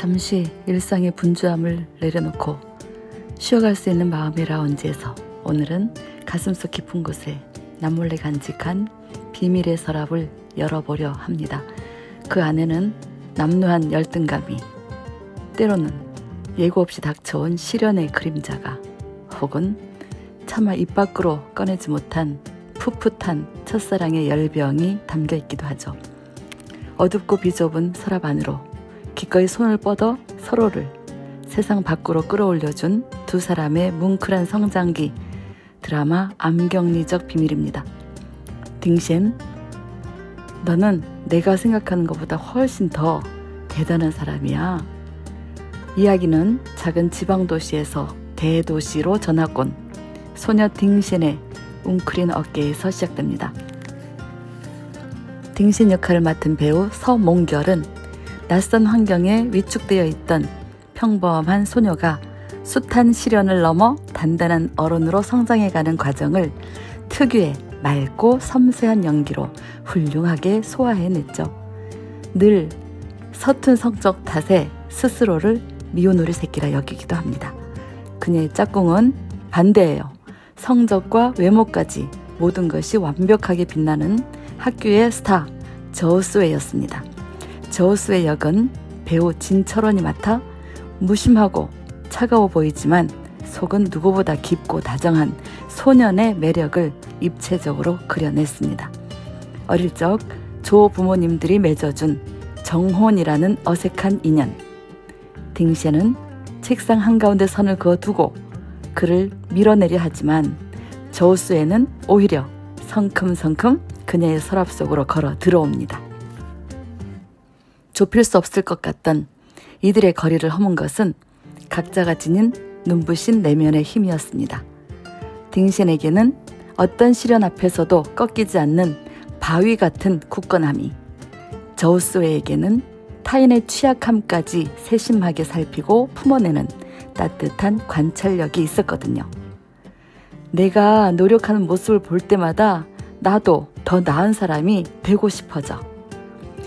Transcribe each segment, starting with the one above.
잠시 일상의 분주함을 내려놓고 쉬어갈 수 있는 마음의 라운지에서 오늘은 가슴속 깊은 곳에 남몰래 간직한 비밀의 서랍을 열어보려 합니다. 그 안에는 남루한 열등감이, 때로는 예고 없이 닥쳐온 시련의 그림자가, 혹은 차마 입 밖으로 꺼내지 못한 풋풋한 첫사랑의 열병이 담겨있기도 하죠. 어둡고 비좁은 서랍 안으로 기꺼이 손을 뻗어 서로를 세상 밖으로 끌어올려준 두 사람의 뭉클한 성장기, 드라마 암경리적 비밀입니다. 딩셴, 너는 내가 생각하는 것보다 훨씬 더 대단한 사람이야. 이야기는 작은 지방도시에서 대도시로 전학온 소녀 딩셴의 웅크린 어깨에서 시작됩니다. 딩셴 역할을 맡은 배우 서몽결은 낯선 환경에 위축되어 있던 평범한 소녀가 숱한 시련을 넘어 단단한 어른으로 성장해가는 과정을 특유의 맑고 섬세한 연기로 훌륭하게 소화해냈죠. 늘 서툰 성적 탓에 스스로를 미운우리 새끼라 여기기도 합니다. 그녀의 짝꿍은 반대예요. 성적과 외모까지 모든 것이 완벽하게 빛나는 학교의 스타 저우스웨였습니다. 저우스웨 역은 배우 진철원이 맡아 무심하고 차가워 보이지만 속은 누구보다 깊고 다정한 소년의 매력을 입체적으로 그려냈습니다. 어릴 적 조 부모님들이 맺어준 정혼이라는 어색한 인연. 딩셴은 책상 한가운데 선을 그어두고 그를 밀어내려 하지만 저우스웨는 오히려 성큼성큼 그녀의 서랍 속으로 걸어 들어옵니다. 좁힐 수 없을 것 같던 이들의 거리를 허문 것은 각자가 지닌 눈부신 내면의 힘이었습니다. 딩셴에게는 어떤 시련 앞에서도 꺾이지 않는 바위 같은 굳건함이, 저우스웨에게는 타인의 취약함까지 세심하게 살피고 품어내는 따뜻한 관찰력이 있었거든요. 내가 노력하는 모습을 볼 때마다 나도 더 나은 사람이 되고 싶어져.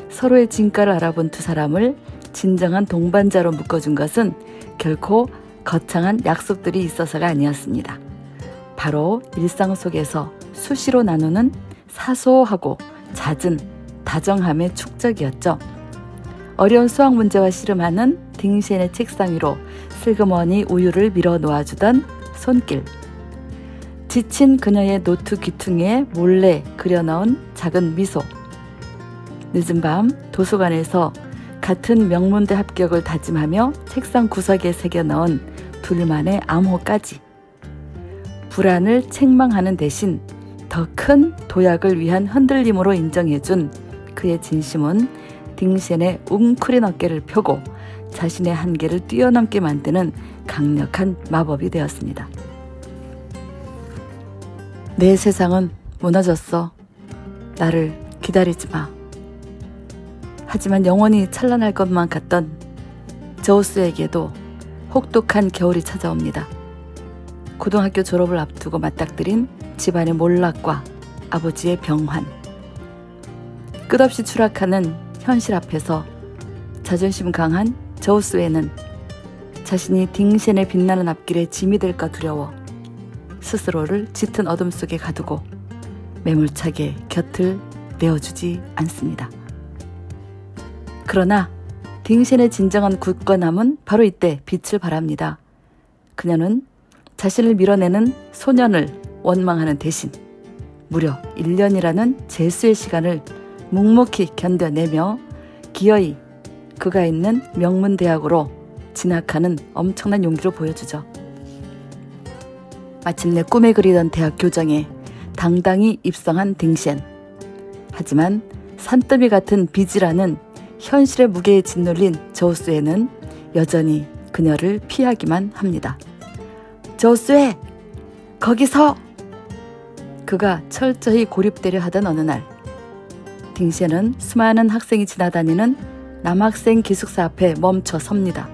서로의 진가를 알아본 두 사람을 진정한 동반자로 묶어준 것은 결코 거창한 약속들이 있어서가 아니었습니다. 바로 일상 속에서 수시로 나누는 사소하고 잦은 다정함의 축적이었죠. 어려운 수학 문제와 씨름하는 딩셴의 책상 위로 슬그머니 우유를 밀어 놓아주던 손길, 지친 그녀의 노트 귀퉁이에 몰래 그려넣은 작은 미소, 늦은 밤 도서관에서 같은 명문대 합격을 다짐하며 책상 구석에 새겨넣은 둘만의 암호까지, 불안을 책망하는 대신 더 큰 도약을 위한 흔들림으로 인정해준 그의 진심은 딩셴의 웅크린 어깨를 펴고 자신의 한계를 뛰어넘게 만드는 강력한 마법이 되었습니다. 내 세상은 무너졌어. 나를 기다리지 마. 하지만 영원히 찬란할 것만 같던 저우스에게도 혹독한 겨울이 찾아옵니다. 고등학교 졸업을 앞두고 맞닥뜨린 집안의 몰락과 아버지의 병환, 끝없이 추락하는 현실 앞에서 자존심 강한 저우스웨는 자신이 딩셴의 빛나는 앞길에 짐이 될까 두려워 스스로를 짙은 어둠 속에 가두고 매몰차게 곁을 내어주지 않습니다. 그러나 딩셴의 진정한 굳건함은 바로 이때 빛을 발합니다. 그녀는 자신을 밀어내는 소년을 원망하는 대신 무려 1년이라는 재수의 시간을 묵묵히 견뎌내며 기어이 그가 있는 명문대학으로 진학하는 엄청난 용기를 보여주죠. 마침내 꿈에 그리던 대학 교정에 당당히 입성한 딩셴. 하지만 산더미 같은 빚이라는 현실의 무게에 짓눌린 저우스웨는 여전히 그녀를 피하기만 합니다. 저우스웨! 거기서! 그가 철저히 고립되려 하던 어느 날, 딩셴은 수많은 학생이 지나다니는 남학생 기숙사 앞에 멈춰 섭니다.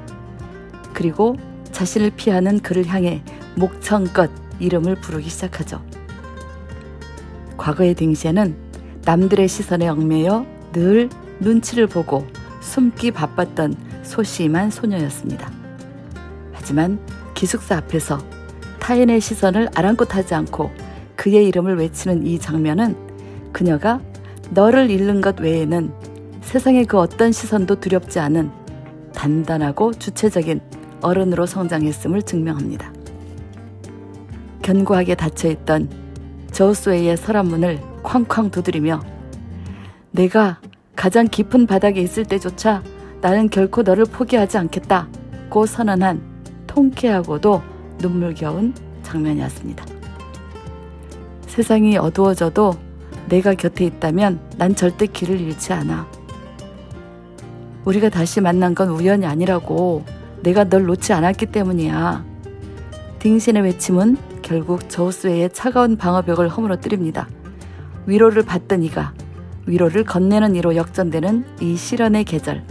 그리고 자신을 피하는 그를 향해 목청껏 이름을 부르기 시작하죠. 과거의 딩셴은 남들의 시선에 얽매여 늘 눈치를 보고 숨기 바빴던 소심한 소녀였습니다. 하지만 기숙사 앞에서 타인의 시선을 아랑곳하지 않고 그의 이름을 외치는 이 장면은 그녀가 너를 잃는 것 외에는 세상의 그 어떤 시선도 두렵지 않은 단단하고 주체적인 어른으로 성장했음을 증명합니다. 견고하게 닫혀있던 저우스웨이의 서랍문을 쾅쾅 두드리며 내가 가장 깊은 바닥에 있을 때조차 나는 결코 너를 포기하지 않겠다고 선언한 통쾌하고도 눈물겨운 장면이었습니다. 세상이 어두워져도 내가 곁에 있다면 난 절대 길을 잃지 않아. 우리가 다시 만난 건 우연이 아니라고. 내가 널 놓지 않았기 때문이야. 딩신의 외침은 결국 저우스웨이의 차가운 방어벽을 허물어뜨립니다. 위로를 받던 이가 위로를 건네는 이로 역전되는 이 시련의 계절.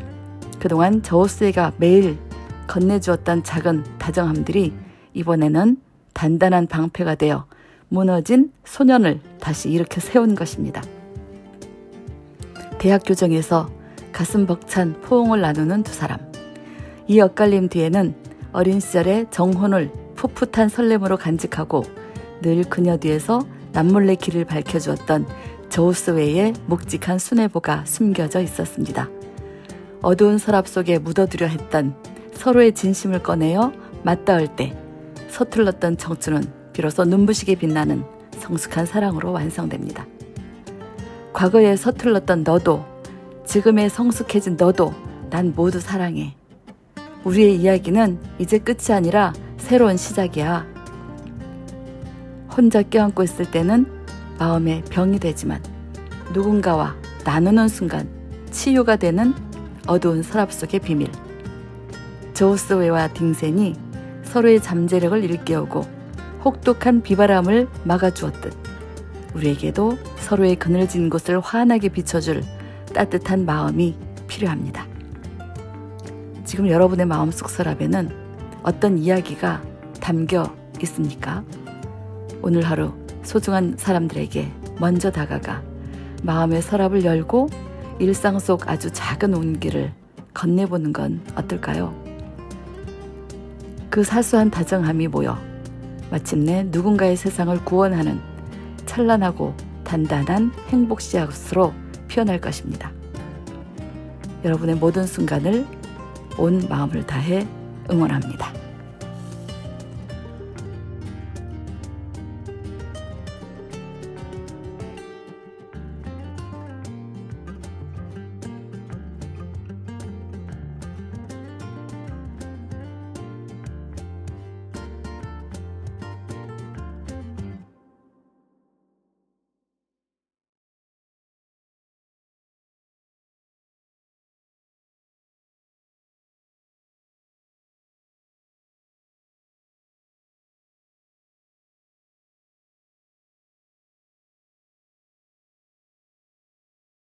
그동안 저우스웨이가 매일 건네주었던 작은 다정함들이 이번에는 단단한 방패가 되어 무너진 소년을 다시 일으켜 세운 것입니다. 대학 교정에서 가슴 벅찬 포옹을 나누는 두 사람. 이 엇갈림 뒤에는 어린 시절의 정혼을 풋풋한 설렘으로 간직하고 늘 그녀 뒤에서 남몰래 길을 밝혀주었던 저우스웨이의 묵직한 수뇌보가 숨겨져 있었습니다. 어두운 서랍 속에 묻어두려 했던 서로의 진심을 꺼내어 맞닿을 때 서툴렀던 청춘은 비로소 눈부시게 빛나는 성숙한 사랑으로 완성됩니다. 과거에 서툴렀던 너도, 지금의 성숙해진 너도 난 모두 사랑해. 우리의 이야기는 이제 끝이 아니라 새로운 시작이야. 혼자 껴안고 있을 때는 마음에 병이 되지만 누군가와 나누는 순간 치유가 되는 어두운 서랍 속의 비밀. 저우스웨이와 딩센이 서로의 잠재력을 일깨우고 혹독한 비바람을 막아주었듯 우리에게도 서로의 그늘진 곳을 환하게 비춰줄 따뜻한 마음이 필요합니다. 지금 여러분의 마음속 서랍에는 어떤 이야기가 담겨 있습니까? 오늘 하루 소중한 사람들에게 먼저 다가가 마음의 서랍을 열고 일상 속 아주 작은 온기를 건네보는 건 어떨까요? 그 사소한 다정함이 모여 마침내 누군가의 세상을 구원하는 찬란하고 단단한 행복 씨앗으로 피어날 것입니다. 여러분의 모든 순간을 온 마음을 다해 응원합니다.